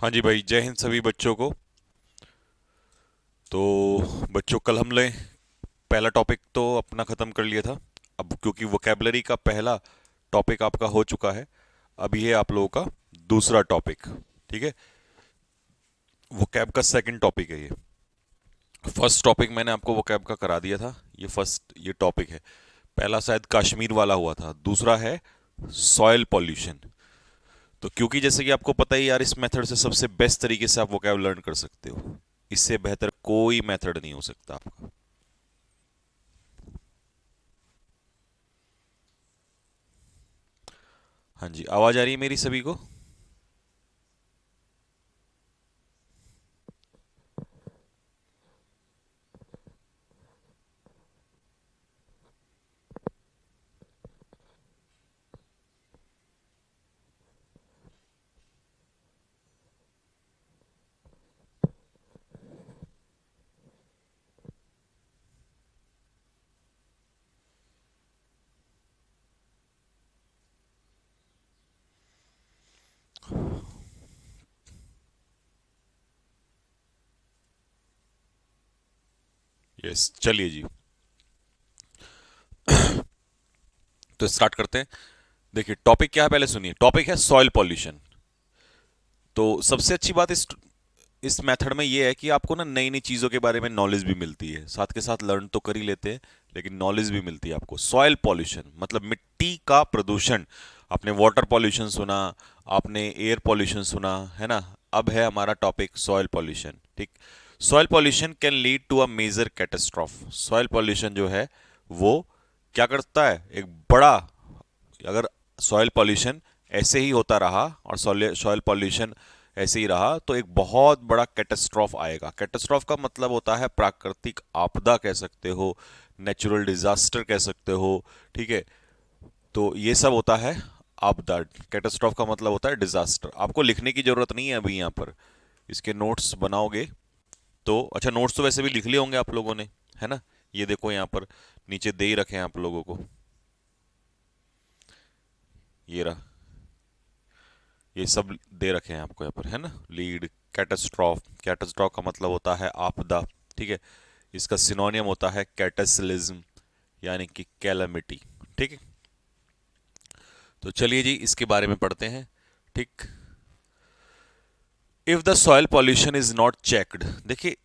हाँ जी भाई, जय हिंद सभी बच्चों को। तो बच्चों, कल हमने पहला टॉपिक तो अपना ख़त्म कर लिया था। अब क्योंकि वोकेबलरी का पहला टॉपिक आपका हो चुका है, अब ये आप लोगों का दूसरा टॉपिक। ठीक है, वोकैब का सेकंड टॉपिक है ये। फर्स्ट टॉपिक मैंने आपको वोकैब का करा दिया था, ये टॉपिक है। पहला शायद कश्मीर वाला हुआ था, दूसरा है सॉइल पॉल्यूशन। तो क्योंकि जैसे कि आपको पता ही यार, इस मेथड से सबसे बेस्ट तरीके से आप वोकैब लर्न कर सकते हो। इससे बेहतर कोई मेथड नहीं हो सकता आपका। हाँ जी, आवाज आ रही है मेरी सभी को? यस, चलिए जी। तो स्टार्ट करते हैं। देखिए टॉपिक क्या है, पहले सुनिए। टॉपिक है सॉइल पॉल्यूशन। तो सबसे अच्छी बात इस मेथड में ये है कि आपको ना नई नई चीज़ों के बारे में नॉलेज भी मिलती है, साथ के साथ लर्न तो कर ही लेते हैं, लेकिन नॉलेज भी मिलती है आपको। सॉइल पॉल्यूशन मतलब मिट्टी का प्रदूषण। आपने वाटर पॉल्यूशन सुना, आपने एयर पॉल्यूशन सुना, है ना। अब है हमारा टॉपिक सॉइल पॉल्यूशन। ठीक। Soil pollution can lead to a major catastrophe. Soil pollution जो है वो क्या करता है, एक बड़ा, अगर सॉइल पॉल्यूशन ऐसे ही होता रहा और सॉइल पॉल्यूशन ऐसे ही रहा तो एक बहुत बड़ा कैटास्ट्रॉफ आएगा। कैटास्ट्रॉफ का मतलब होता है प्राकृतिक आपदा कह सकते हो, नेचुरल डिजास्टर कह सकते हो। ठीक है, तो ये सब होता है आपदा। कैटास्ट्रॉफ का मतलब होता है डिजास्टर। आपको लिखने की जरूरत नहीं है अभी यहाँ पर, इसके नोट्स बनाओगे तो अच्छा। नोट्स तो वैसे भी लिख लिए होंगे आप लोगों ने, है ना। ये देखो यहाँ पर नीचे दे ही रखे हैं आप लोगों को, ये रहा, ये सब दे रखे हैं आपको यहाँ पर, है ना। लीड, कैटास्ट्रॉफ, कैटास्ट्रॉफ का मतलब होता है आपदा। ठीक है, इसका सिनोनियम होता है कैटास्लिज्म, यानी कि कैलामिटी। ठीक है, तो चलिए जी इसके बारे में पढ़ते हैं। ठीक। If the soil pollution is not checked, देखिए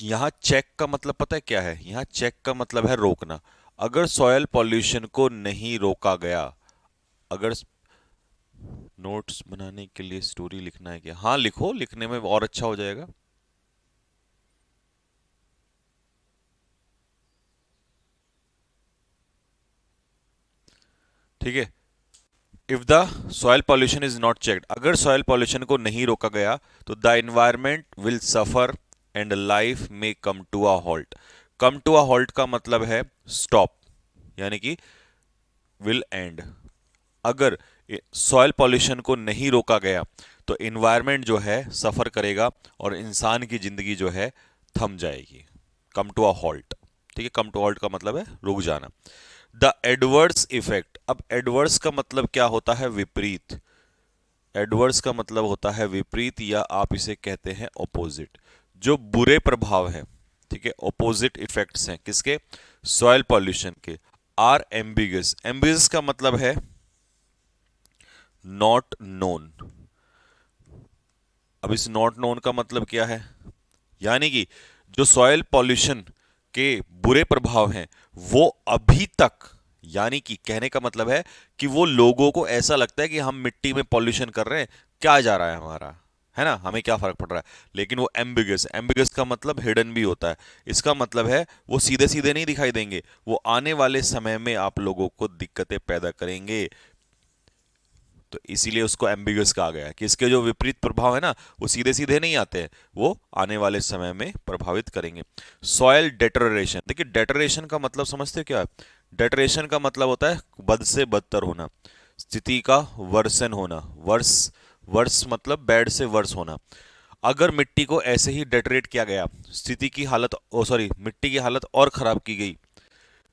यहाँ चेक का मतलब पता है क्या है, यहाँ चेक का मतलब है रोकना। अगर सॉइल पॉल्यूशन को नहीं रोका गया, अगर नोट्स बनाने के लिए स्टोरी लिखना है क्या? हाँ लिखो, लिखने में और अच्छा हो जाएगा। ठीक है, if the soil pollution is not checked, अगर सॉइल पॉल्यूशन को नहीं रोका गया तो the environment will suffer and life में come to a halt. Come to a halt का मतलब है स्टॉप, यानी कि विल एंड। अगर सॉइल पॉल्यूशन को नहीं रोका गया तो इन्वायरमेंट जो है सफर करेगा और इंसान की जिंदगी जो है थम जाएगी। Come to a halt. ठीक है, कम टू हॉल्ट का मतलब है रुक जाना। द एडवर्स इफेक्ट, अब एडवर्स का मतलब क्या होता है, विपरीत। एडवर्स का मतलब होता है विपरीत, या आप इसे कहते हैं ऑपोजिट। जो बुरे प्रभाव हैं, ठीक है, ऑपोजिट इफेक्ट्स हैं किसके, सॉइल पॉल्यूशन के, आर एम्बिगस। एम्बिगस का मतलब है नॉट नोन। अब इस नॉट नोन का मतलब क्या है, यानी कि जो सॉइल पॉल्यूशन के बुरे प्रभाव हैं वो अभी तक, यानी कि कहने का मतलब है कि वो लोगों को ऐसा लगता है कि हम मिट्टी में पॉल्यूशन कर रहे हैं, क्या जा रहा है हमारा, है ना, हमें क्या फर्क पड़ रहा है। लेकिन वो एम्बिगस, एम्बिगस का मतलब हिडन भी होता है। इसका मतलब है वो सीधे सीधे नहीं दिखाई देंगे, वो आने वाले समय में आप लोगों को दिक्कतें पैदा करेंगे। तो इसीलिए उसको एम्बिगस कहा गया है कि इसके जो विपरीत प्रभाव है ना, वो सीधे सीधे नहीं आते हैं, वो आने वाले समय में प्रभावित करेंगे। सॉयल डेटरेशन, देखिए डेटरेशन का मतलब समझते हो क्या है? डेटरेशन का मतलब होता है बद से बदतर होना, स्थिति का वर्सन होना। वर्स, वर्स मतलब बैड से वर्स होना। अगर मिट्टी को ऐसे ही डेटरेट किया गया, स्थिति की हालत, ओ सॉरी, मिट्टी की हालत और खराब की गई,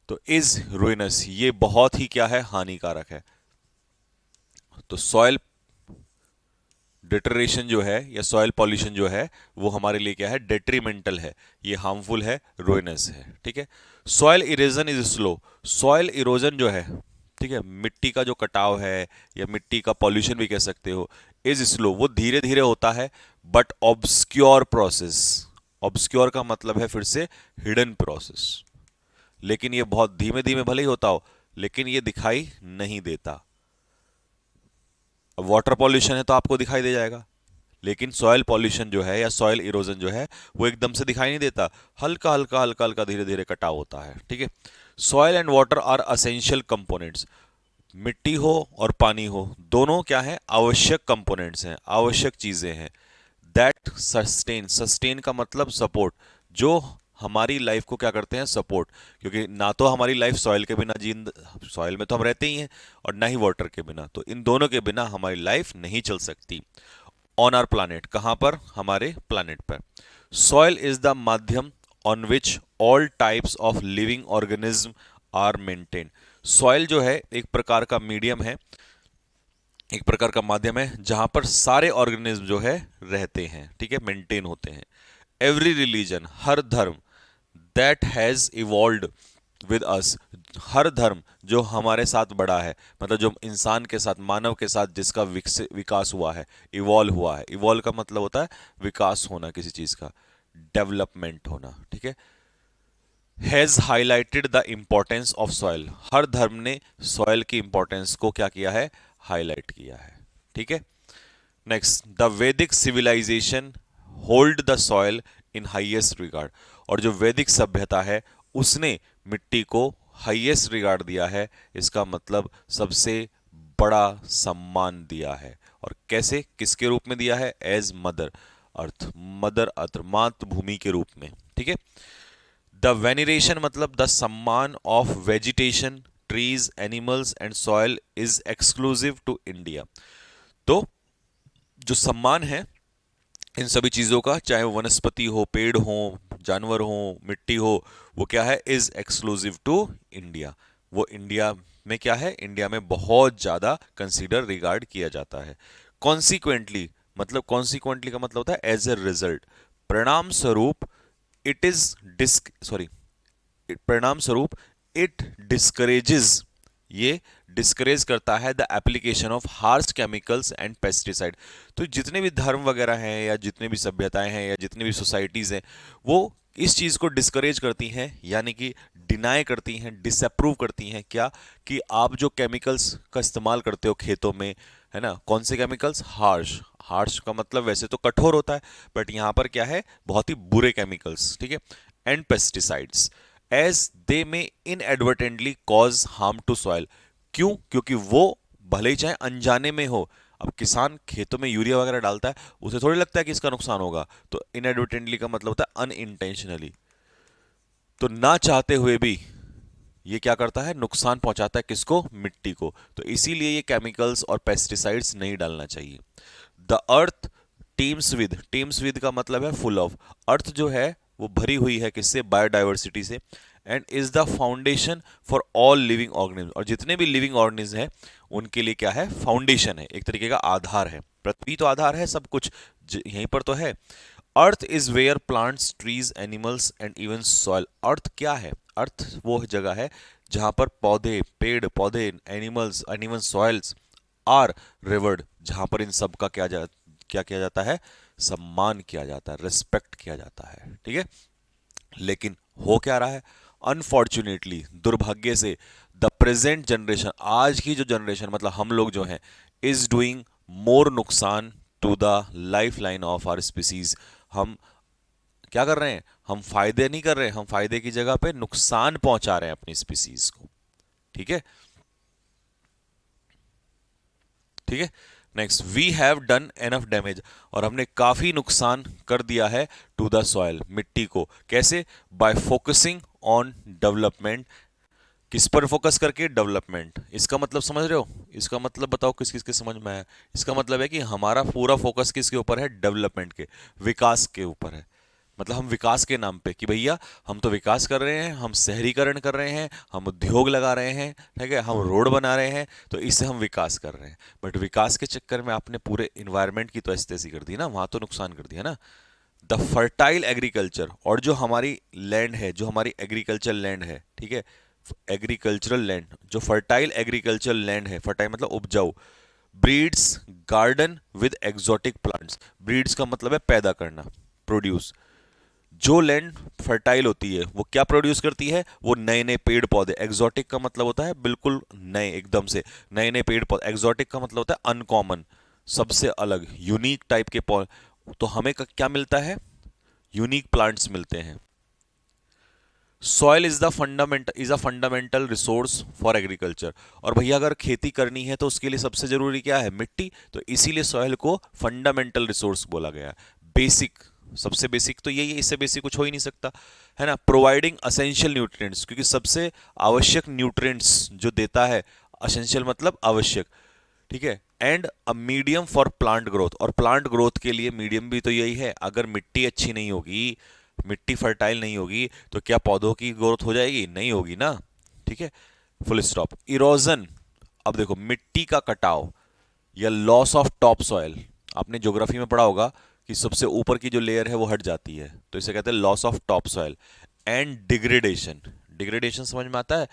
तो इज रुइनस, ये बहुत ही क्या है, हानिकारक है। तो सॉयल डिटरेशन जो है या सॉइल पॉल्यूशन जो है वो हमारे लिए क्या है, डेट्रीमेंटल है, ये हार्मफुल है, रोइनस है। ठीक है। Soil erosion is slow, soil erosion जो है, ठीक है, मिट्टी का जो कटाव है या मिट्टी का पॉल्यूशन भी कह सकते हो, इज स्लो, वो धीरे धीरे होता है, बट ऑब्सक्योर प्रोसेस। ऑब्सक्योर का मतलब है फिर से हिडन प्रोसेस, लेकिन ये बहुत धीमे धीमे भले ही होता हो, लेकिन ये दिखाई नहीं देता। अब वाटर पॉल्यूशन है तो आपको दिखाई दे जाएगा, लेकिन सॉइल पॉल्यूशन जो है या सॉइल इरोजन जो है वो एकदम से दिखाई नहीं देता, हल्का हल्का हल्का हल्का धीरे धीरे कटाव होता है। ठीक है। Soil and water are essential components, मिट्टी हो और पानी हो, दोनों क्या है, आवश्यक कंपोनेंट्स हैं, आवश्यक चीजें हैं। दैट सस्टेन, सस्टेन का मतलब सपोर्ट, जो हमारी लाइफ को क्या करते हैं, सपोर्ट, क्योंकि ना तो हमारी लाइफ सॉइल के बिना जिंद, सॉइल में तो हम रहते ही हैं, और ना ही वाटर के बिना, तो इन दोनों के बिना हमारी लाइफ नहीं चल सकती। ऑन आर प्लानेट, कहां पर, हमारे प्लानेट पर। सॉइल इज द माध्यम on which all types of living organism are maintain. Soil जो है एक प्रकार का मीडियम है, एक प्रकार का माध्यम है जहां पर सारे ऑर्गेनिज्म जो है रहते हैं, ठीक है, मेंटेन होते हैं। एवरी रिलीजन, हर धर्म, that has evolved with us, हर धर्म जो हमारे साथ बढ़ा है, मतलब जो इंसान के साथ, मानव के साथ जिसका विकास हुआ है, इवॉल्व हुआ है, इवॉल्व का मतलब होता है विकास होना किसी चीज का, डेवलपमेंट होना। ठीक है। Has highlighted the importance of soil, हर धर्म ने सॉइल की इंपॉर्टेंस को क्या किया है, हाईलाइट किया है। ठीक है। Next, the Vedic civilisation hold the soil in highest regard, और जो वैदिक सभ्यता है उसने मिट्टी को हाईएस्ट रिगार्ड दिया है, इसका मतलब सबसे बड़ा सम्मान दिया है। और कैसे, किसके रूप में दिया है, as mother earth, mother earth, मातृभूमि के रूप में। ठीक है। द वेनिरेशन मतलब द सम्मान of vegetation, trees, animals and soil is exclusive to India. तो जो सम्मान है इन सभी चीजों का, चाहे वो वनस्पति हो, पेड़ हो, जानवर हो, मिट्टी हो, वो क्या है, इज एक्सक्लूसिव टू इंडिया। वो इंडिया में क्या है, इंडिया में बहुत ज्यादा कंसीडर, रिगार्ड किया जाता है। कॉन्सिक्वेंटली मतलब, कॉन्सिक्वेंटली का मतलब होता है एज ए रिजल्ट, परिणाम स्वरूप, इट इज डिस्क सॉरी परिणाम स्वरूप इट डिस्करेजेस, ये डिस्करेज करता है the application of harsh chemicals and pesticide. तो जितने भी धर्म वगैरह हैं या जितने भी सभ्यताएं हैं या जितनी भी सोसाइटीज हैं, वो इस चीज को डिस्करेज करती हैं, यानी कि डिनाई करती हैं, डिसअप्रूव करती हैं, क्या, कि आप जो केमिकल्स का इस्तेमाल करते हो खेतों में, है ना, कौन से केमिकल्स, हार्श, हार्श का मतलब वैसे तो कठोर होता है, बट यहां पर क्या है, बहुत ही बुरे केमिकल्स। ठीक है। And pesticides as they may inadvertently cause harm to soil, क्यों, क्योंकि वो भले ही चाहे अनजाने में हो, अब किसान खेतों में यूरिया वगैरह डालता है, उसे थोड़ी लगता है कि इसका नुकसान होगा, तो इनएडवर्टेंटली का मतलब होता है अनइंटेंशनली, तो ना चाहते हुए भी ये क्या करता है, नुकसान पहुंचाता है, किसको, मिट्टी को। तो इसीलिए ये केमिकल्स और पेस्टिसाइड्स नहीं डालना चाहिए। द अर्थ टीम्स विद का मतलब है फुल ऑफ, अर्थ जो है वो भरी हुई है किससे, बायोडाइवर्सिटी से, and is the foundation for all living organism, और जितने भी लिविंग ऑर्गेनिज्म हैं उनके लिए क्या है, फाउंडेशन है, एक तरीके का आधार है। पृथ्वी तो आधार है, सब कुछ यहीं पर तो है। Earth is where plants, trees, animals and even soil, earth क्या है, अर्थ वो जगह है जहां पर पौधे, पेड़ पौधे, animals and even soils are revered, जहां पर इन सब का क्या किया जाता है, सम्मान किया जाता है, रिस्पेक्ट किया जाता है। ठीक है। लेकिन हो क्या रहा है, अनफॉर्चुनेटली, दुर्भाग्य से, द प्रेजेंट जनरेशन, आज की जो जनरेशन मतलब हम लोग जो हैं, इज डूइंग मोर नुकसान to the lifeline of our species. हम क्या कर रहे हैं, हम फायदे नहीं कर रहे, हम फायदे की जगह पे नुकसान पहुंचा रहे हैं अपनी स्पीसीज को। ठीक है। ठीक है। Next, we have done enough damage, और हमने काफी नुकसान कर दिया है टू द सॉइल, मिट्टी को, कैसे, बाय फोकसिंग ऑन डेवलपमेंट, किस पर फोकस करके, डेवलपमेंट। इसका मतलब समझ रहे हो, इसका मतलब बताओ किस किस के समझ में आया। इसका मतलब है कि हमारा पूरा फोकस किसके ऊपर है, डेवलपमेंट के, विकास के ऊपर है। मतलब हम विकास के नाम पे कि भैया हम तो विकास कर रहे हैं, हम शहरीकरण कर रहे हैं, हम उद्योग लगा रहे हैं, ठीक है, हम रोड बना रहे हैं, तो इससे हम विकास कर रहे हैं। बट विकास के चक्कर में आपने पूरे इन्वायरमेंट की तो ऐसी कर दी ना, वहां तो नुकसान कर दिया ना। द फर्टाइल एग्रीकल्चर, और जो हमारी लैंड है, जो हमारी एग्रीकल्चर लैंड है, ठीक है, एग्रीकल्चरल लैंड, जो फर्टाइल एग्रीकल्चर लैंड है, फर्टाइल मतलब उपजाऊ, breeds garden with exotic plants. Breeds का मतलब है पैदा करना, प्रोड्यूस। जो लैंड फर्टाइल होती है वो क्या प्रोड्यूस करती है, वो नए नए पेड़ पौधे। एक्सोटिक का मतलब होता है बिल्कुल नए, एकदम से नए नए पेड़ पौधे। एक्सोटिक का मतलब होता है अनकॉमन, सबसे अलग, यूनिक टाइप के पौधे। तो हमें क्या मिलता है, यूनिक प्लांट्स मिलते हैं। Soil is a fundamental resource for agriculture. और भैया अगर खेती करनी है तो उसके लिए सबसे जरूरी क्या है, मिट्टी। तो इसीलिए सॉइल को फंडामेंटल रिसोर्स बोला गया। बेसिक, सबसे बेसिक तो यही है, इससे बेसिक कुछ हो ही नहीं सकता, है ना। प्रोवाइडिंग असेंशियल न्यूट्रिएंट्स, क्योंकि सबसे आवश्यक न्यूट्रिएंट्स जो देता है, असेंशियल मतलब आवश्यक, ठीक है। And a medium for plant growth, और प्लांट ग्रोथ के लिए मीडियम भी तो यही है। अगर मिट्टी अच्छी नहीं होगी, मिट्टी फर्टाइल नहीं होगी, तो क्या पौधों की ग्रोथ हो जाएगी, नहीं होगी ना, ठीक है। Full stop. इरोजन, अब देखो मिट्टी का कटाव या लॉस ऑफ टॉप सॉइल, आपने ज्योग्राफी में पढ़ा होगा कि सबसे ऊपर की जो लेयर है वो हट जाती है, तो इसे कहते हैं loss of top soil. And degradation, degradation समझ में आता है,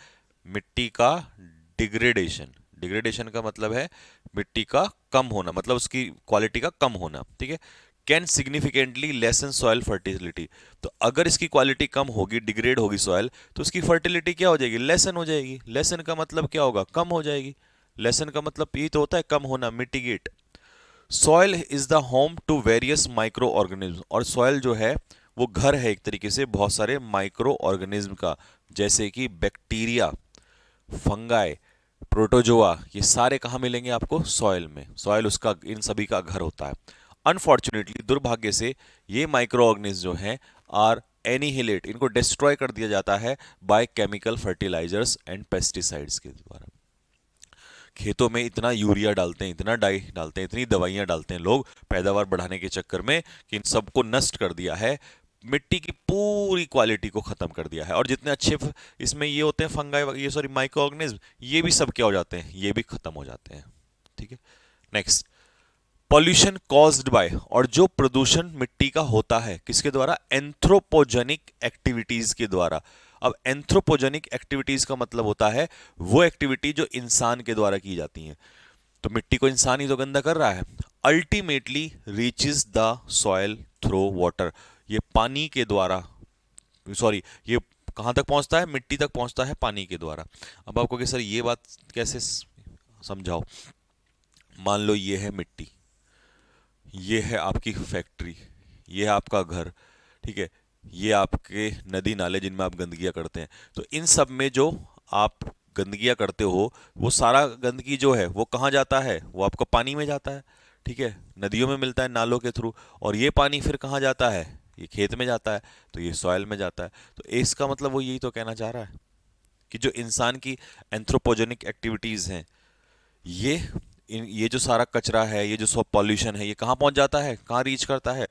मिट्टी का डिग्रेडेशन। डिग्रेडेशन का मतलब है मिट्टी का कम होना, मतलब उसकी क्वालिटी का कम होना, ठीक है। Can significantly lesson soil fertility, तो अगर इसकी क्वालिटी कम होगी, डिग्रेड होगी सॉइल, तो उसकी फर्टिलिटी क्या हो जाएगी, लेसन हो जाएगी। लेसन का मतलब क्या होगा, कम हो जाएगी। लेसन का मतलब ये तो होता है कम होना, mitigate. Soil is the home to various micro organism, और सॉइल जो है वो घर है एक तरीके से बहुत सारे माइक्रो ऑर्गेनिज्म का, जैसे कि बैक्टीरिया, फंगाई, प्रोटोजोआ, ये सारे कहाँ मिलेंगे आपको, सॉइल में। सॉइल उसका, इन सभी का घर होता है। अनफॉर्चुनेटली, दुर्भाग्य से, ये माइक्रो ऑर्गेनिज्म जो हैं आर एनिहिलेट, इनको डिस्ट्रॉय कर दिया जाता है by chemical fertilisers and pesticides के द्वारा। खेतों में इतना यूरिया डालते हैं, इतना डाई डालते हैं, इतनी दवाइयां डालते हैं लोग पैदावार बढ़ाने के चक्कर में, कि इन सबको नष्ट कर दिया है, मिट्टी की पूरी क्वालिटी को खत्म कर दिया है। और जितने अच्छे इसमें ये होते हैं फंगाई, ये सॉरी माइक्रो ऑर्गेनिज्म, ये भी सब क्या हो जाते हैं, ये भी खत्म हो जाते हैं, ठीक है। नेक्स्ट, पॉल्यूशन कॉज्ड बाय, और जो प्रदूषण मिट्टी का होता है किसके द्वारा, एंथ्रोपोजेनिक एक्टिविटीज के द्वारा। अब एंथ्रोपोजेनिक एक्टिविटीज का मतलब होता है वो एक्टिविटी जो इंसान के द्वारा की जाती हैं। तो मिट्टी को इंसान ही तो गंदा कर रहा है। Ultimately reaches the soil through water, ये पानी के द्वारा, सॉरी, ये कहां तक पहुंचता है, मिट्टी तक पहुंचता है पानी के द्वारा। अब आपको कि सर ये बात कैसे समझाओ। मान लो ये है मिट्टी, ये है आपकी फैक्ट्री, ये है आपका घर, ठीक है, ये आपके नदी नाले जिनमें आप गंदगियां करते हैं। तो इन सब में जो आप गंदगियां करते हो, वो सारा गंदगी जो है वो कहाँ जाता है, वो आपको पानी में जाता है, ठीक है, नदियों में मिलता है नालों के थ्रू। और ये पानी फिर कहाँ जाता है, ये खेत में जाता है, तो ये सॉइल में जाता है। तो इसका मतलब वो यही तो कहना चाह रहा है कि जो इंसान की एंथ्रोपोजेनिक एक्टिविटीज हैं, ये ये जो सारा कचरा है, ये जो सब पॉल्यूशन है, ये कहाँ पहुंच जाता है, कहाँ रीच करता है,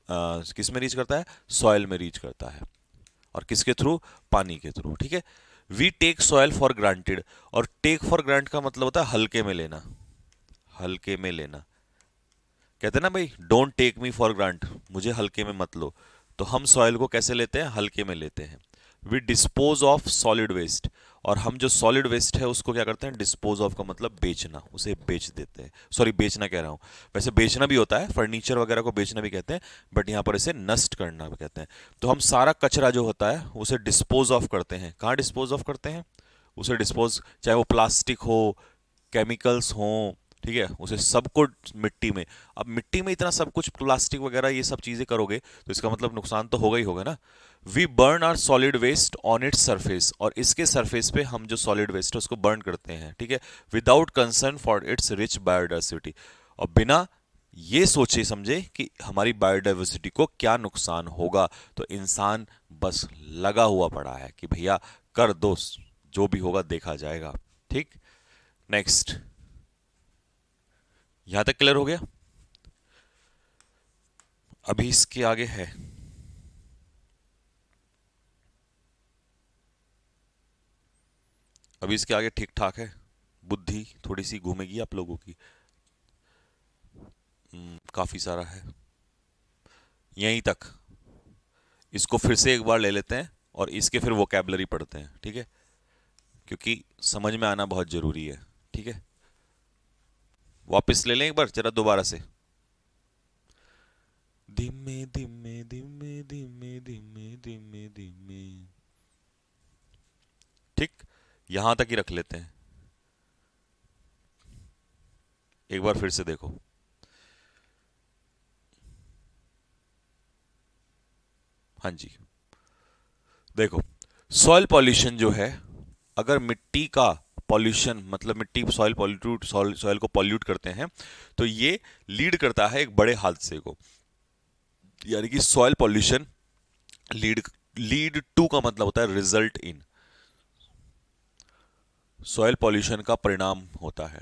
किस में रीच करता है, सॉइल में रीच करता है। और किसके थ्रू, पानी के थ्रू, ठीक है। We take soil for granted, और टेक फॉर ग्रांट का मतलब होता है हल्के में लेना, हल्के में लेना। कहते हैं ना भाई, don't take me for grant, मुझे हल्के में मत लो। तो हम सॉइल को कैसे लेते हैं, हल्के में लेते हैं। We dispose of solid waste, और हम जो सॉलिड वेस्ट है उसको क्या करते हैं, डिस्पोज ऑफ का मतलब बेचना, उसे बेच देते हैं। सॉरी, बेचना कह रहा हूं, वैसे बेचना भी होता है, फर्नीचर वगैरह को बेचना भी कहते हैं, बट यहां पर इसे नष्ट करना भी कहते हैं। तो हम सारा कचरा जो होता है उसे डिस्पोज ऑफ करते हैं। कहाँ डिस्पोज ऑफ करते हैं, उसे डिस्पोज, चाहे वो प्लास्टिक हो, केमिकल्स हो, ठीक है, उसे सबको मिट्टी में। अब मिट्टी में इतना सब कुछ प्लास्टिक वगैरह ये सब चीजें करोगे तो इसका मतलब नुकसान तो होगा ही होगा ना। We burn are solid waste on its surface, और इसके सरफेस पे हम जो सॉलिड वेस्ट है उसको बर्न करते हैं, ठीक है, without concern for its rich biodiversity, और बिना ये सोचे समझे कि हमारी बायोडाइवर्सिटी को क्या नुकसान होगा। तो इंसान बस लगा हुआ पड़ा है कि भैया कर दो, जो भी होगा देखा जाएगा, ठीक। नेक्स्ट, यहां तक क्लियर हो गया। अभी इसके आगे है अभी इसके आगे ठीक ठाक है, बुद्धि थोड़ी सी घूमेगी आप लोगों की। काफी सारा है, यहीं तक। इसको फिर से एक बार ले लेते हैं और इसके फिर वोकैबलरी पढ़ते हैं, ठीक है, क्योंकि समझ में आना बहुत जरूरी है। ठीक है, वापस ले लें एक बार जरा दोबारा से। धीमे धीमे धीमे धीमे धीमे धीमे धीमे। ठीक, यहां तक ही रख लेते हैं। एक बार फिर से देखो। हाँ जी, देखो, सॉइल पॉल्यूशन जो है, अगर मिट्टी का पॉल्यूशन मतलब मिट्टी सॉइल पॉल्यूट सॉइल को पॉल्यूट करते हैं तो ये लीड करता है एक बड़े हादसे को। यानी कि soil pollution lead lead to का मतलब होता है रिजल्ट इन। सॉइल पॉल्यूशन का परिणाम होता है,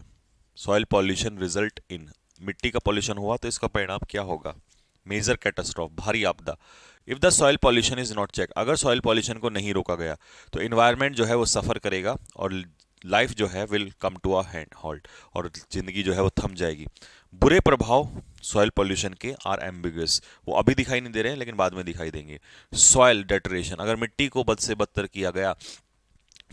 सॉइल पॉल्यूशन रिजल्ट इन। मिट्टी का पॉल्यूशन हुआ तो इसका परिणाम क्या होगा? मेजर कैटास्ट्रॉफ, भारी आपदा। If the soil pollution is not check, अगर सॉइल पॉल्यूशन को नहीं रोका गया तो इन्वायरमेंट जो है वो सफर करेगा और लाइफ जो है will come to a halt, और जिंदगी जो है वो थम जाएगी। बुरे प्रभाव सॉइल पॉल्यूशन के आर एम्बिगस, वो अभी दिखाई नहीं दे रहे हैं लेकिन बाद में दिखाई देंगे। सॉइल डेटरेशन, अगर मिट्टी को बद से बदतर किया गया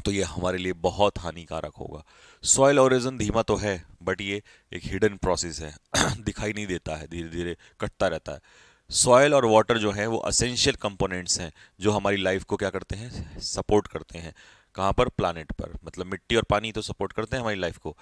तो ये हमारे लिए बहुत हानिकारक होगा। सॉइल ओरिजिन धीमा तो है बट ये एक हिडन प्रोसेस है दिखाई नहीं देता है, धीरे धीरे कटता रहता है। सॉइल और वाटर जो है वो असेंशियल कंपोनेंट्स हैं जो हमारी लाइफ को क्या करते हैं, सपोर्ट करते हैं। कहाँ पर? प्लानिट पर। मतलब मिट्टी और पानी तो सपोर्ट करते हैं हमारी लाइफ को।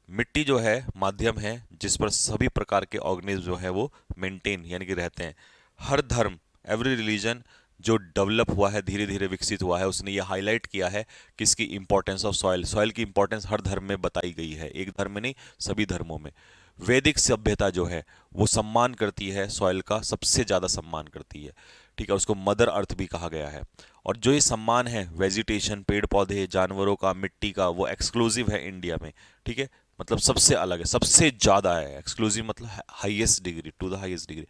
मिट्टी जो है माध्यम है जिस पर सभी प्रकार के ऑर्गेनिज्म जो है वो मेंटेन यानी कि रहते हैं। हर धर्म, एवरी रिलीजन जो डेवलप हुआ है, धीरे धीरे विकसित हुआ है, उसने ये हाईलाइट किया है कि इसकी इंपॉर्टेंस ऑफ सॉइल, सॉइल की इंपॉर्टेंस हर धर्म में बताई गई है, एक धर्म में नहीं सभी धर्मों में। वैदिक सभ्यता जो है वो सम्मान करती है सॉइल का, सबसे ज़्यादा सम्मान करती है। ठीक है, उसको मदर अर्थ भी कहा गया है। और जो ये सम्मान है वेजिटेशन, पेड़ पौधे, जानवरों का, मिट्टी का, वो एक्सक्लूसिव है इंडिया में। ठीक है, मतलब सबसे अलग है, सबसे ज़्यादा है। एक्सक्लूसिव मतलब highest degree, to the highest degree.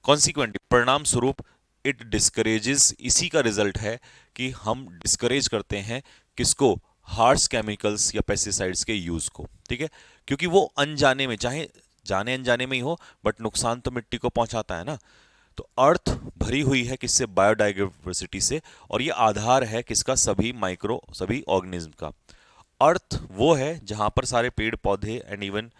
Consequently, परिणाम स्वरूप, इट डिस्करेजेस, इसी का रिजल्ट है कि हम डिस्करेज करते हैं किसको? हार्श केमिकल्स या पेस्टिसाइड्स के यूज को। ठीक है, क्योंकि वो अनजाने में, चाहे जाने अनजाने में ही हो, बट नुकसान तो मिट्टी को पहुंचाता है ना। तो अर्थ भरी हुई है किससे? बायोडाइवर्सिटी से, और ये आधार है किसका? सभी ऑर्गेनिज्म का। अर्थ वो है जहां पर सारे पेड़ पौधे एंड इवन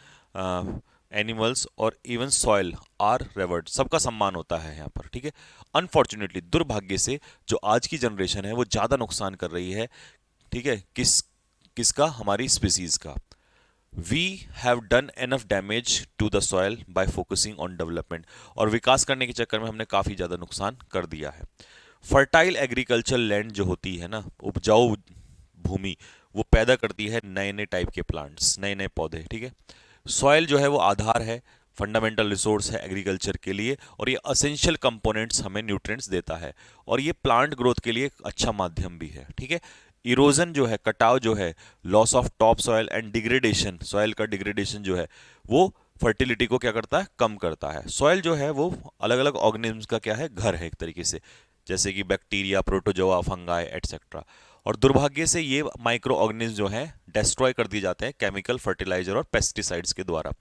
एनिमल्स और इवन सॉइल आर रेवर्ड, सबका सम्मान होता है यहाँ पर। ठीक है, अनफॉर्चुनेटली, दुर्भाग्य से, जो आज की जनरेशन है वो ज़्यादा नुकसान कर रही है। ठीक है, किसका? हमारी स्पीसीज का। We have done enough damage to the soil by focusing on development, और विकास करने के चक्कर में हमने काफ़ी ज़्यादा नुकसान कर दिया है। फर्टाइल एग्रीकल्चर लैंड जो होती है ना, उपजाऊ भूमि, वो पैदा करती है नए नए टाइप के प्लांट्स, नए नए पौधे। ठीक है, सॉइल जो है वो आधार है, फंडामेंटल रिसोर्स है एग्रीकल्चर के लिए, और ये असेंशियल कंपोनेंट्स हमें न्यूट्रिएंट्स देता है, और ये प्लांट ग्रोथ के लिए एक अच्छा माध्यम भी है। ठीक है, इरोजन जो है, कटाव जो है, loss of top soil and degradation, soil का डिग्रेडेशन जो है वो फर्टिलिटी को क्या करता है? कम करता है। सॉइल जो है वो अलग अलग ऑर्गेनिज्म्स का क्या है? घर है एक तरीके से, जैसे कि बैक्टीरिया, प्रोटोजोआ, फंगाई एटसेट्रा। और दुर्भाग्य से ये माइक्रो ऑर्गेनिज्म जो है डिस्ट्रॉय कर दिए जाते हैं केमिकल, फर्टिलाइजर और पेस्टिसाइड्स के द्वारा।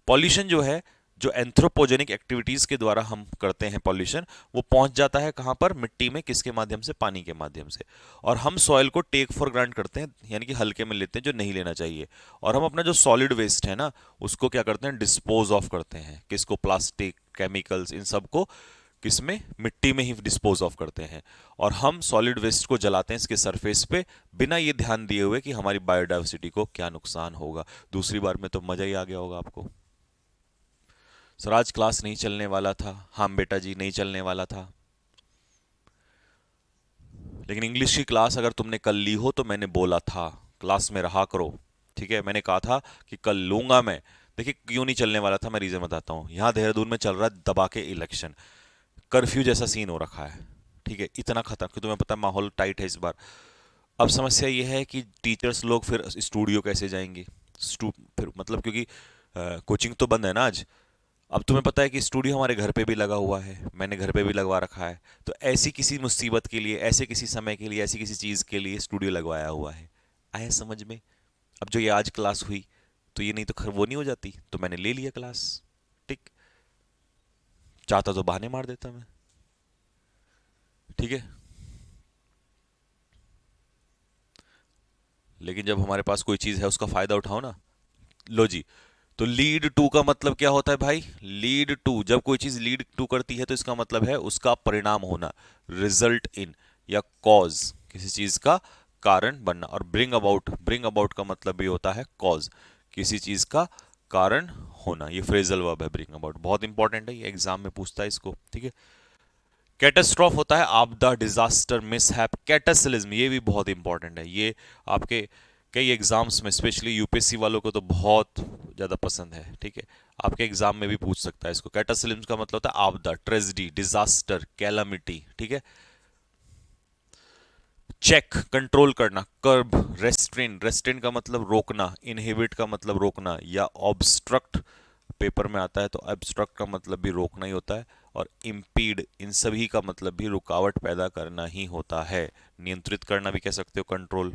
पॉल्यूशन जो है, जो एंथ्रोपोजेनिक एक्टिविटीज के द्वारा हम करते हैं पॉल्यूशन, वो पहुंच जाता है कहां पर? मिट्टी में। किसके माध्यम से? पानी के माध्यम से। और हम सॉइल को टेक फॉर ग्रांट करते हैं, यानी कि हल्के में लेते हैं, जो नहीं लेना चाहिए। और हम अपना जो सॉलिड वेस्ट है ना, उसको क्या करते हैं? डिस्पोज ऑफ करते हैं। किसको? प्लास्टिक, केमिकल्स, इन सब को किसमें? मिट्टी में ही डिस्पोज ऑफ करते हैं। और हम सॉलिड वेस्ट को जलाते हैं इसके सरफेस पे, बिना ये ध्यान दिए हुए कि हमारी बायोडाइवर्सिटी को क्या नुकसान होगा। दूसरी बार में तो मजा ही आ गया होगा आपको। सर आज क्लास नहीं चलने वाला था। हाँ बेटा जी, नहीं चलने वाला था, लेकिन इंग्लिश की क्लास अगर तुमने कल ली हो तो मैंने बोला था क्लास में रहा करो। ठीक है, मैंने कहा था कि कल लूंगा मैं। देखिए क्यों नहीं चलने वाला था, मैं रीजन बताता हूँ। यहाँ देहरादून में चल रहा है दबा के इलेक्शन, कर्फ्यू जैसा सीन हो रखा है। ठीक है, इतना खतरनाक कि तुम्हें पता है माहौल टाइट है इस बार। अब समस्या ये है कि टीचर्स लोग फिर स्टूडियो कैसे जाएंगे? फिर मतलब क्योंकि कोचिंग तो बंद है ना आज। अब तुम्हें पता है कि स्टूडियो हमारे घर पे भी लगा हुआ है, मैंने घर पे भी लगवा रखा है। तो ऐसी किसी मुसीबत के लिए, ऐसे किसी समय के लिए, ऐसी किसी चीज़ के लिए स्टूडियो लगवाया हुआ है। आया समझ में? अब जो ये आज क्लास हुई, तो ये नहीं तो वो नहीं हो जाती, तो मैंने ले लिया क्लास। ठीक, चाहता तो बहाने मार देता मैं। ठीक है, लेकिन जब हमारे पास कोई चीज है उसका फायदा उठाओ ना। लो जी, तो लीड टू का मतलब क्या होता है भाई? लीड टू, जब कोई चीज लीड टू करती है तो इसका मतलब है उसका परिणाम होना, रिजल्ट इन, या कॉज, किसी चीज का कारण बनना। और ब्रिंग अबाउट, ब्रिंग अबाउट का मतलब भी होता है कॉज, किसी चीज का कारण होना। ये फ्रेजल वर्ब है ब्रिंग अबाउट, बहुत इंपॉर्टेंट है, ये एग्जाम में पूछता है इसको। ठीक है, कैटास्ट्रॉफ होता है आपदा, डिजास्टर, मिसहैप। कैटासिलिज्म, ये भी बहुत इंपॉर्टेंट है, ये आपके कई एग्जाम्स में, स्पेशली यूपीएससी वालों को तो बहुत ज्यादा पसंद है। ठीक है, आपके एग्जाम में भी पूछ सकता है इसको। कैटासिलिज्म का मतलब होता है आपदा, ट्रेजेडी, डिजास्टर, कैलामिटी। ठीक है, चेक, कंट्रोल करना, कर्ब, रेस्ट्रेन, रेस्ट्रेन का मतलब रोकना, इनहिबिट का मतलब रोकना, या ऑब्स्ट्रक्ट पेपर में आता है तो एब्स्ट्रक्ट का मतलब भी रोकना ही होता है, और इम्पीड, इन सभी का मतलब भी रुकावट पैदा करना ही होता है। नियंत्रित करना भी कह सकते हो, control.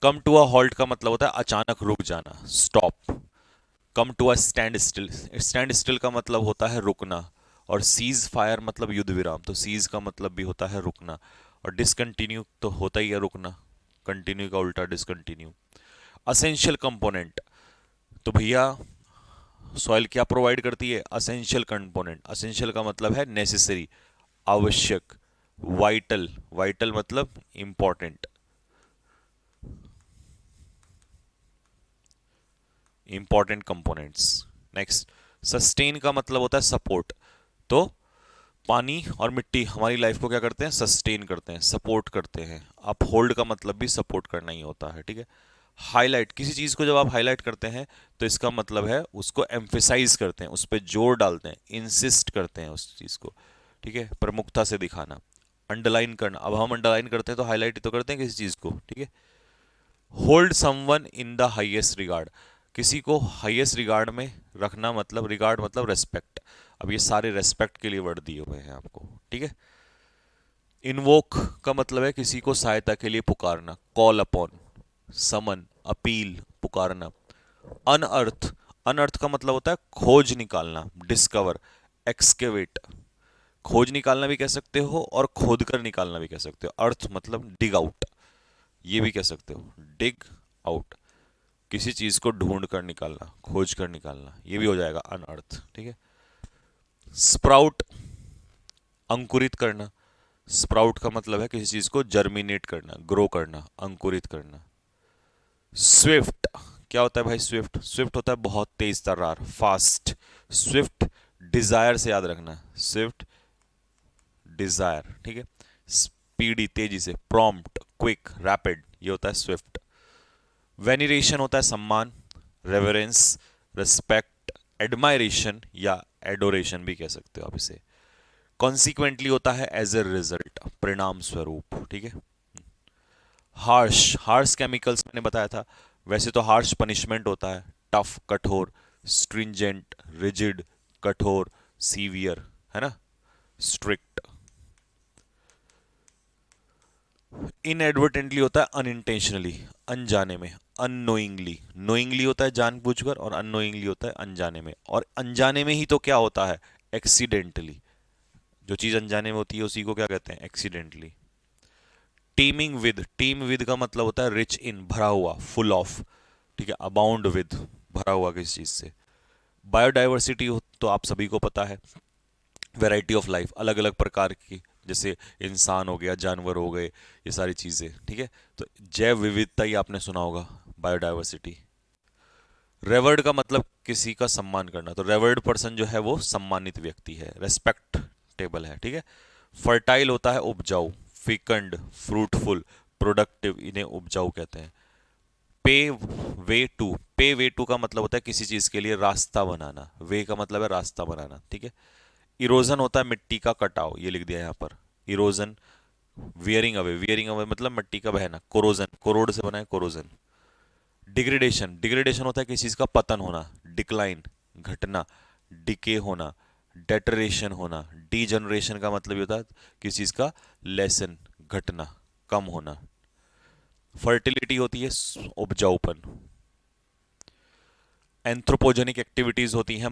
Come to a halt का मतलब होता है अचानक रुक जाना, stop. Come to a standstill, standstill का मतलब होता है रुकना। और सीज फायर मतलब युद्ध विराम, तो सीज का मतलब भी होता है रुकना। और डिसकंटिन्यू तो होता ही है रुकना, कंटिन्यू का उल्टा डिसकंटिन्यू। असेंशियल कंपोनेंट, तो भैया सॉइल क्या प्रोवाइड करती है? Essential component. असेंशियल का मतलब है नेसेसरी, आवश्यक। वाइटल, वाइटल मतलब important, important components. Next, sustain का मतलब होता है सपोर्ट। तो पानी और मिट्टी हमारी लाइफ को क्या करते हैं? सस्टेन करते हैं, सपोर्ट करते हैं। अपहोल्ड का मतलब भी सपोर्ट करना ही होता है। ठीक है, हाईलाइट, किसी चीज को जब आप हाईलाइट करते हैं तो इसका मतलब है उसको एम्फेसाइज करते हैं, उस पर जोर डालते हैं, इंसिस्ट करते हैं उस चीज को। ठीक है, प्रमुखता से दिखाना। अंडरलाइन करना, अब हम अंडरलाइन करते हैं तो हाईलाइट तो करते हैं किसी चीज को। ठीक है, hold someone in the highest regard, किसी को हाईएस्ट रिगार्ड में रखना, मतलब रिगार्ड मतलब रेस्पेक्ट। अब ये सारे रेस्पेक्ट के लिए वर्ड दिए हुए हैं आपको। ठीक है, इन्वोक का मतलब है किसी को सहायता के लिए पुकारना, कॉल अपॉन, समन, अपील, पुकारना। अनअर्थ, अनअर्थ का मतलब होता है खोज निकालना, डिस्कवर, एक्सकेवेट। खोज निकालना भी कह सकते हो और खोद कर निकालना भी कह सकते हो। अर्थ मतलब डिग आउट, ये भी कह सकते हो, डिग आउट, किसी चीज को ढूंढ कर निकालना, खोज कर निकालना, ये भी हो जाएगा अनअर्थ। ठीक है, स्प्राउट, अंकुरित करना। स्प्राउट का मतलब है किसी चीज को जर्मिनेट करना, ग्रो करना, अंकुरित करना। स्विफ्ट, क्या होता है भाई? स्विफ्ट, स्विफ्ट होता है बहुत तेज तर्रार, फास्ट। स्विफ्ट डिजायर से याद रखना, स्विफ्ट डिजायर। ठीक है, स्पीडी, तेजी से, प्रॉम्प्ट, क्विक, रैपिड, ये होता है स्विफ्ट। वेनिरेशन होता है सम्मान, रेवरेंस, रिस्पेक्ट, एडमायरेशन, या एडोरेशन भी कह सकते हो आप इसे। कॉन्सिक्वेंटली होता है एज ए रिजल्ट, परिणाम स्वरूप। ठीक है, हार्श, हार्श केमिकल्स मैंने बताया था, वैसे तो हार्श पनिशमेंट होता है, टफ, कठोर, स्ट्रिंजेंट, रिजिड, कठोर, सीवियर, है ना, स्ट्रिक्ट। इनएडवर्टेंटली होता है अनइंटेंशनली, अनजाने में, अननोइंगली। नोइंगली होता है जानबूझकर, और अननोइंगली होता है अनजाने में। और अनजाने में ही तो क्या होता है? एक्सीडेंटली। जो चीज अनजाने में होती है उसी को क्या कहते हैं? Accidentally. Teeming with, team with का मतलब होता है रिच इन, भरा हुआ, फुल ऑफ। ठीक है, अबाउंड विद, भरा हुआ किसी चीज से। बायोडाइवर्सिटी हो तो आप सभी को पता है, वैरायटी ऑफ लाइफ, अलग अलग प्रकार की, जैसे इंसान हो गया, जानवर हो गए, ये सारी चीजें। ठीक है, तो जैव विविधता ही आपने सुना होगा, बायोडाइवर्सिटी। रेवर्ड का मतलब किसी का सम्मान करना, तो रेवर्ड पर्सन जो है वो सम्मानित व्यक्ति है, रेस्पेक्ट टेबल है। ठीक है, फर्टाइल होता है उपजाऊ, फिकंड, फ्रूटफुल, प्रोडक्टिव, इन्हें उपजाऊ कहते हैं। पे वे टू, पे वे टू का मतलब होता है किसी चीज के लिए रास्ता बनाना, वे का मतलब है रास्ता बनाना। ठीक है, इरोजन होता है मिट्टी का कटाव, ये लिख दिया यहाँ पर, erosion. Wearing away, wearing away मतलब मिट्टी का बहना, कोरोजन, कोरोड से बना है कोरोजन। डिग्रेडेशन, डिग्रेडेशन होता है किसी चीज का पतन होना, डिक्लाइन, घटना, डिके होना, डेटरेशन होना। डीजनरेशन का मतलब ये होता है किसी चीज का लेसन, घटना, कम होना। फर्टिलिटी होती है उपजाऊपन। एंथ्रोपोजेनिक एक्टिविटीज होती हैं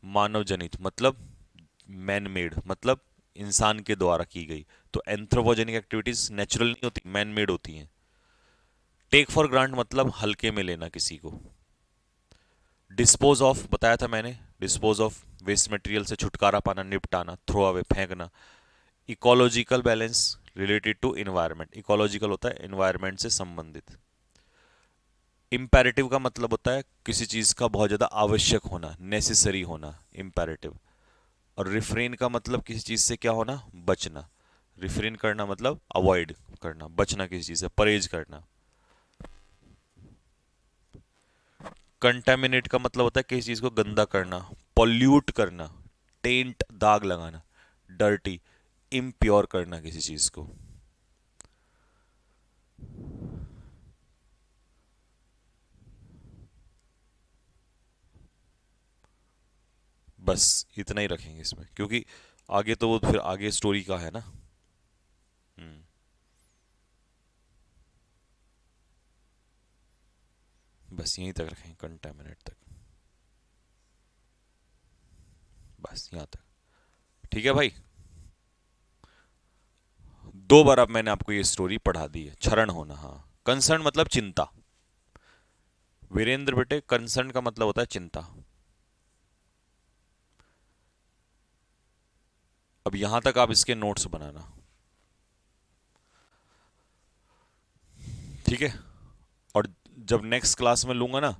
मानव जनित, मतलब मैन मेड, मतलब इंसान के द्वारा की गई। तो एंथ्रोपोजेनिक एक्टिविटीज नेचुरल नहीं होती, मैन मेड होती हैं। टेक फॉर ग्रांट मतलब हल्के में लेना किसी को। डिस्पोज ऑफ बताया था मैंने, डिस्पोज ऑफ वेस्ट मटेरियल से छुटकारा पाना, निपटाना, थ्रो अवे फेंकना। Ecological balance related to environment, ecological होता है इन्वायरमेंट से संबंधित। इम्पेरेटिव का मतलब होता है किसी चीज का बहुत ज्यादा आवश्यक होना, नेसेसरी होना, इम्पेरेटिव। और रिफ्रेन का मतलब किसी चीज से क्या होना, बचना। रिफ्रेन करना मतलब अवॉइड करना, बचना किसी चीज से, परहेज करना। कंटेमिनेट का मतलब होता है किसी चीज को गंदा करना, पॉल्यूट करना, टेंट दाग लगाना, डर्टी इम्प्योर करना किसी चीज को। बस इतना ही रखेंगे इसमें, क्योंकि आगे तो वो फिर आगे स्टोरी का है ना। हम्म, बस यहीं तक रखेंगे, कंटेमिनेट तक, बस यहाँ तक। ठीक है भाई। दो बार अब मैंने आपको ये स्टोरी पढ़ा दी है। क्षरण होना, हाँ। कंसर्न मतलब चिंता। वीरेंद्र बेटे, कंसर्न का मतलब होता है चिंता। अब यहां तक आप इसके नोट्स बनाना। ठीक है। और जब नेक्स्ट क्लास में लूंगा ना,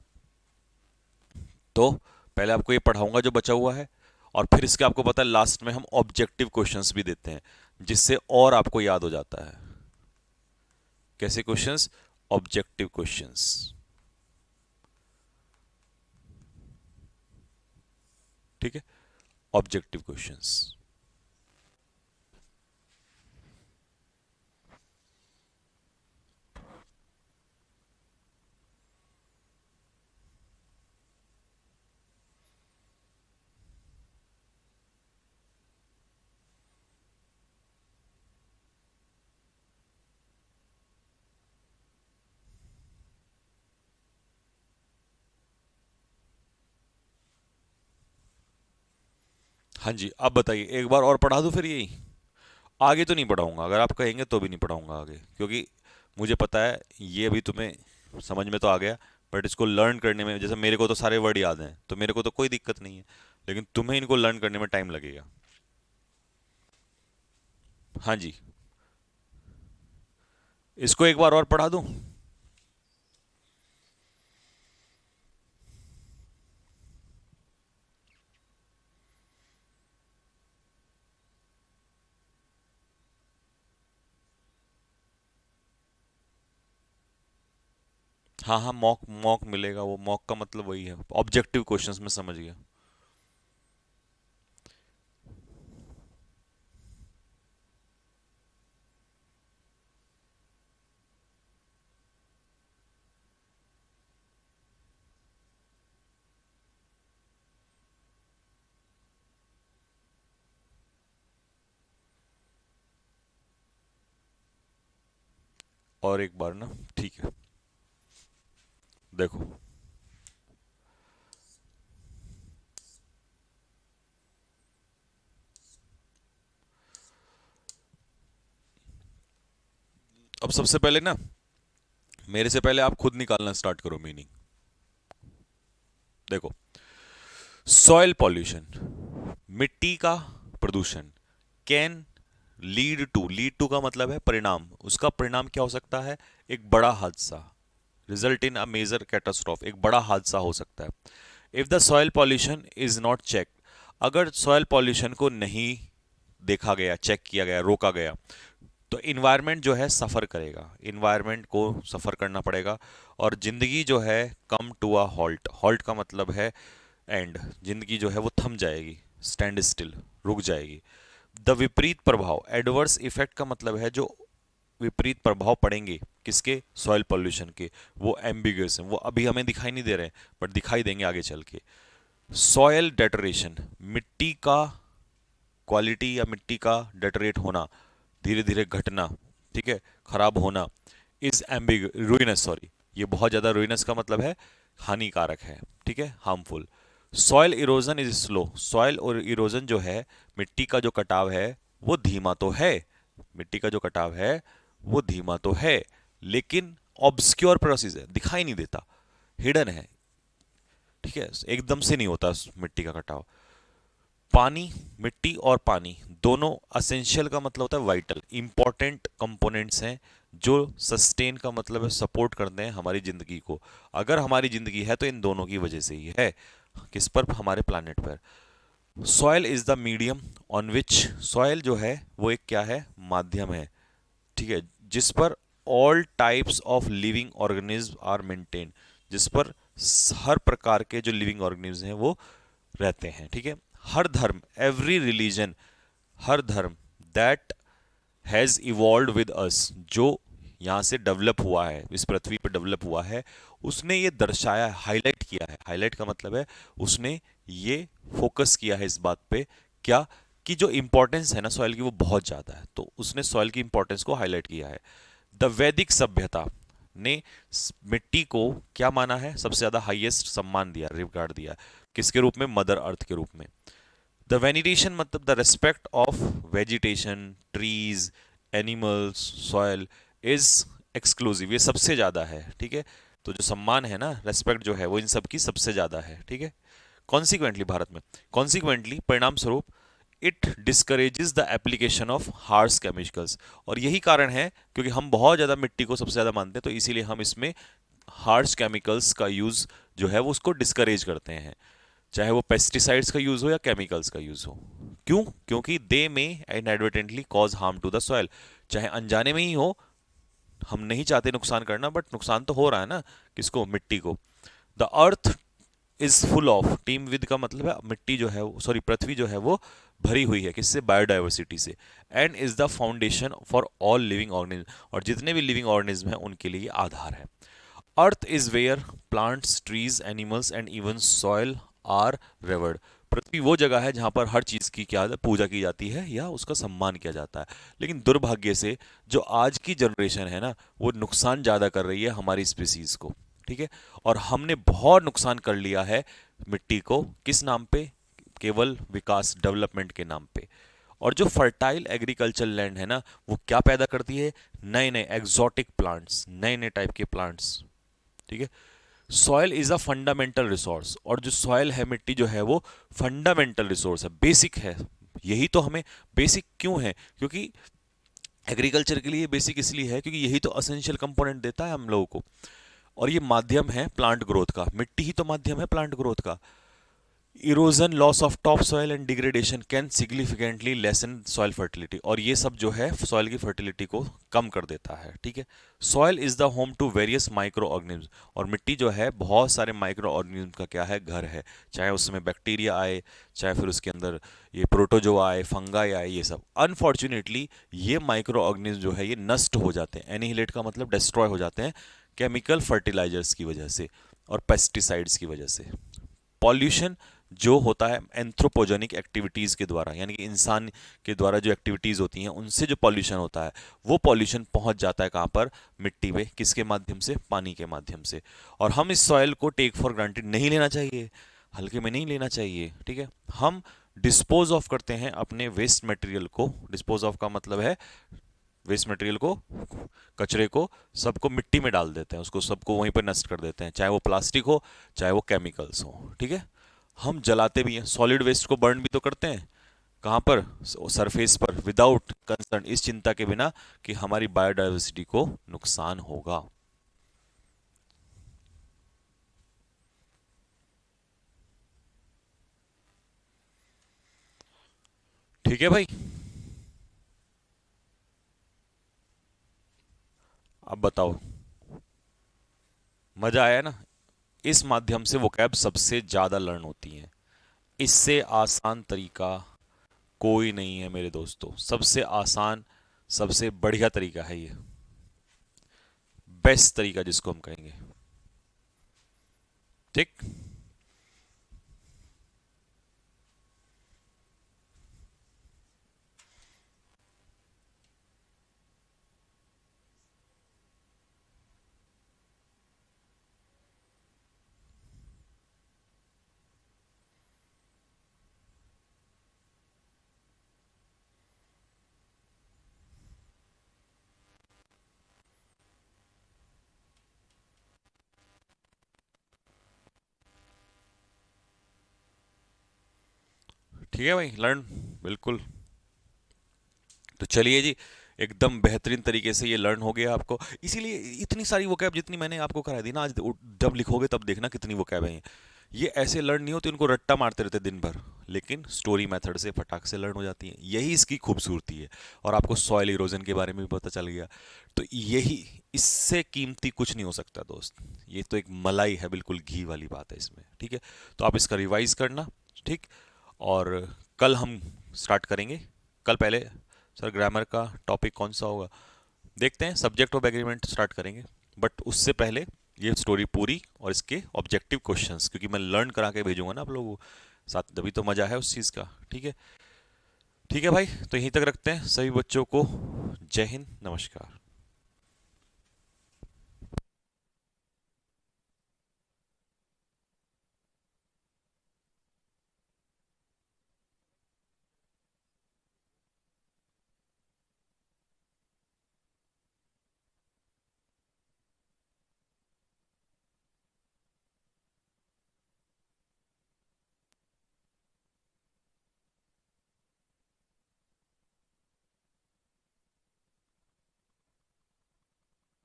तो पहले आपको ये पढ़ाऊंगा जो बचा हुआ है, और फिर इसके आपको पता है लास्ट में हम ऑब्जेक्टिव क्वेश्चंस भी देते हैं, जिससे और आपको याद हो जाता है। कैसे क्वेश्चंस? Objective questions. ठीक है, ऑब्जेक्टिव क्वेश्चंस। हाँ जी, अब बताइए, एक बार और पढ़ा दूं फिर यही? आगे तो नहीं पढ़ाऊंगा, अगर आप कहेंगे तो भी नहीं पढ़ाऊंगा आगे, क्योंकि मुझे पता है ये अभी तुम्हें समझ में तो आ गया, बट इसको लर्न करने में, जैसे मेरे को तो सारे वर्ड याद हैं तो मेरे को तो कोई दिक्कत नहीं है, लेकिन तुम्हें इनको लर्न करने में टाइम लगेगा। हाँ जी, इसको एक बार और पढ़ा दूं? हाँ हाँ, मॉक मॉक मिलेगा, वो मॉक का मतलब वही है, ऑब्जेक्टिव क्वेश्चंस में, समझ गया। और एक बार ना, ठीक है, देखो। अब सबसे पहले ना, मेरे से पहले आप खुद निकालना स्टार्ट करो मीनिंग। देखो, सॉइल पॉल्यूशन, मिट्टी का प्रदूषण, कैन लीड टू का मतलब है परिणाम, उसका परिणाम क्या हो सकता है? एक बड़ा हादसा। Result in a major catastrophe, एक बड़ा हादसा हो सकता है। If the soil pollution is not check, अगर सॉइल पॉल्यूशन को नहीं देखा गया, चेक किया गया, रोका गया, तो इन्वायरमेंट जो है सफ़र करेगा, इन्वायरमेंट को सफ़र करना पड़ेगा, और ज़िंदगी जो है come to a halt, halt का मतलब है एंड, ज़िंदगी जो है वो थम जाएगी, स्टैंड स्टिल, रुक जाएगी। द विपरीत प्रभाव, एडवर्स इफेक्ट का मतलब है जो विपरीत प्रभाव पड़ेंगे किसके? सॉइल पोल्यूशन के, वो एम्बिगुअस हैं, वो अभी हमें दिखाई नहीं दे रहे हैं, बट दिखाई देंगे आगे चल के। सॉयल डेटरेशन, मिट्टी का क्वालिटी या मिट्टी का डेटरेट होना, धीरे धीरे घटना। ठीक है, खराब होना इज एम्बिग रुइनस, सॉरी, ये बहुत ज्यादा रुइनस का मतलब है हानिकारक है, ठीक है, harmful. Soil erosion is slow, soil और इरोजन जो है, मिट्टी का जो कटाव है वो धीमा तो है, मिट्टी का जो कटाव है वो धीमा तो है, लेकिन ऑब्सक्योर प्रोसेस है, दिखाई नहीं देता, हिडन है, ठीक है, एकदम से नहीं होता मिट्टी का कटाव। पानी, मिट्टी और पानी दोनों असेंशियल का मतलब होता है वाइटल, इंपॉर्टेंट कंपोनेंट्स हैं जो सस्टेन का मतलब है सपोर्ट करते हैं हमारी जिंदगी को। अगर हमारी जिंदगी है तो इन दोनों की वजह से ही है। किस पर? हमारे प्लानिट पर। Soil is the medium on which, soil जो है वो एक क्या है? माध्यम है, ठीक है, जिस पर all types of living organism are maintain, जिस पर हर प्रकार के जो लिविंग ऑर्गेनिज्म हैं वो रहते हैं, ठीक है। हर धर्म, एवरी रिलीजन, हर धर्म that has evolve with us, जो यहाँ से डेवलप हुआ है, इस पृथ्वी पर डेवलप हुआ है, उसने ये दर्शाया, हाईलाइट किया है, हाईलाइट का मतलब है उसने ये फोकस किया है इस बात पे, क्या, कि जो इंपॉर्टेंस है ना सॉइल की वो बहुत ज्यादा है, तो उसने सॉइल की इंपॉर्टेंस को हाईलाइट किया है। द वैदिक सभ्यता ने मिट्टी को क्या माना है? सबसे ज्यादा हाईएस्ट सम्मान दिया, रिगार्ड दिया, किसके रूप में? मदर अर्थ के रूप में। द वेनिटेशन मतलब the respect of vegetation, trees, animals, soil is exclusive, ये सबसे ज्यादा है, ठीक है। तो जो सम्मान है ना, रेस्पेक्ट जो है वो इन सब की सबसे ज्यादा है, ठीक है। कॉन्सिक्वेंटली भारत में, कॉन्सिक्वेंटली परिणाम स्वरूप, it discourages the application of harsh chemicals, और यही कारण है क्योंकि हम बहुत ज्यादा मिट्टी को सबसे ज्यादा मानते हैं, तो इसीलिए हम इसमें हार्श केमिकल्स का यूज जो है वो उसको डिस्करेज करते हैं, चाहे वो पेस्टिसाइड्स का यूज हो या केमिकल्स का यूज हो। क्यों? क्योंकि they may inadvertently cause harm to the soil, चाहे अनजाने में ही हो, हम नहीं चाहते नुकसान करना, बट नुकसान तो हो रहा है ना, किसको? मिट्टी को। The earth is full of, team with का मतलब है मिट्टी जो है, सॉरी पृथ्वी जो है वो भरी हुई है, किससे? बायोडाइवर्सिटी से। And is the foundation for all living organism, और जितने भी लिविंग ऑर्गेनिज्म हैं उनके लिए आधार है। Earth is where plants, trees, animals and even soil are revered, पृथ्वी वो जगह है जहां पर हर चीज की क्या पूजा की जाती है या उसका सम्मान किया जाता है। लेकिन दुर्भाग्य से जो आज की जनरेशन है ना, वो नुकसान ज्यादा कर रही है हमारी स्पीसीज को, ठीक है, और हमने बहुत नुकसान कर लिया है मिट्टी को, किस नाम पे? केवल विकास, डेवलपमेंट के नाम पे। और जो फर्टाइल एग्रीकल्चर लैंड है ना, वो क्या पैदा करती है? नए नए एग्जॉटिक प्लांट्स, नए नए टाइप के प्लांट्स, ठीक है। Soil is a fundamental resource, और जो सॉयल है, मिट्टी जो है वो फंडामेंटल रिसोर्स है, बेसिक है। यही तो हमें बेसिक क्यों है? क्योंकि एग्रीकल्चर के लिए बेसिक इसलिए है क्योंकि यही तो असेंशियल कंपोनेंट देता है हम लोगों को, और ये माध्यम है प्लांट ग्रोथ का, मिट्टी ही तो माध्यम है प्लांट ग्रोथ का। Erosion, loss of top soil and degradation can significantly lesson soil fertility, और ये सब जो है सॉइल की फर्टिलिटी को कम कर देता है, ठीक है। Soil is the home to various micro organism, और मिट्टी जो है बहुत सारे माइक्रो ऑर्गेनिज्म का क्या है? घर है, चाहे उसमें बैक्टीरिया आए, चाहे फिर उसके अंदर ये प्रोटोजोआ आए, फंगाई आए, ये सब। अनफॉर्चुनेटली ये माइक्रो ऑर्गेनिज्म जो है ये नष्ट हो जाते हैं, एनिहिलेट का मतलब डिस्ट्रॉय हो जाते हैं, केमिकल फर्टिलाइजर्स की वजह से और पेस्टिसाइड्स की वजह से। पॉल्यूशन जो होता है एंथ्रोपोजेनिक एक्टिविटीज के द्वारा, यानी कि इंसान के द्वारा जो एक्टिविटीज होती हैं उनसे जो पॉल्यूशन होता है, वो पॉल्यूशन पहुंच जाता है कहां पर? मिट्टी में, किसके माध्यम से? पानी के माध्यम से। और हम इस सॉइल को टेक फॉर ग्रांटेड नहीं लेना चाहिए, हल्के में नहीं लेना चाहिए, ठीक है। हम डिस्पोज ऑफ करते हैं अपने वेस्ट मटेरियल को, डिस्पोज ऑफ का मतलब है वेस्ट मटेरियल को, कचरे को, सबको मिट्टी में डाल देते हैं, उसको सबको वहीं पर नष्ट कर देते हैं, चाहे वो प्लास्टिक हो, चाहे वो केमिकल्स हो, ठीक है। हम जलाते भी हैं, सॉलिड वेस्ट को बर्न भी तो करते हैं, कहां पर? सरफेस पर, विदाउट कंसर्न, इस चिंता के बिना कि हमारी बायोडाइवर्सिटी को नुकसान होगा। ठीक है भाई, अब बताओ, मजा आया ना? इस माध्यम से वोकैब सबसे ज्यादा लर्न होती है, इससे आसान तरीका कोई नहीं है मेरे दोस्तों, सबसे आसान, सबसे बढ़िया तरीका है ये, बेस्ट तरीका जिसको हम कहेंगे, ठीक। ठीक है भाई, लर्न, बिल्कुल। तो चलिए जी, एकदम बेहतरीन तरीके से ये लर्न हो गया आपको। इसीलिए इतनी सारी वोकैब जितनी मैंने आपको करा दी ना आज, जब लिखोगे तब देखना कितनी वोकैब है ये ऐसे लर्न नहीं होती, उनको रट्टा मारते रहते दिन भर, लेकिन स्टोरी मेथड से फटाक से लर्न हो जाती है, यही इसकी खूबसूरती है। और आपको सॉइल इरोजन के बारे में भी पता चल गया, तो यही, इससे कीमती कुछ नहीं हो सकता दोस्त। ये तो एक मलाई है, बिल्कुल घी वाली बात है इसमें, ठीक है। तो आप इसका रिवाइज करना, ठीक। और कल हम स्टार्ट करेंगे। कल पहले सर ग्रामर का टॉपिक कौन सा होगा देखते हैं, सब्जेक्ट ऑफ एग्रीमेंट स्टार्ट करेंगे। बट उससे पहले ये स्टोरी पूरी और इसके ऑब्जेक्टिव क्वेश्चंस, क्योंकि मैं लर्न करा के भेजूंगा ना आप लोगों को साथ, तभी तो मजा है उस चीज़ का, ठीक है। ठीक है भाई, तो यहीं तक रखते हैं सभी बच्चों को। जय हिंद, नमस्कार।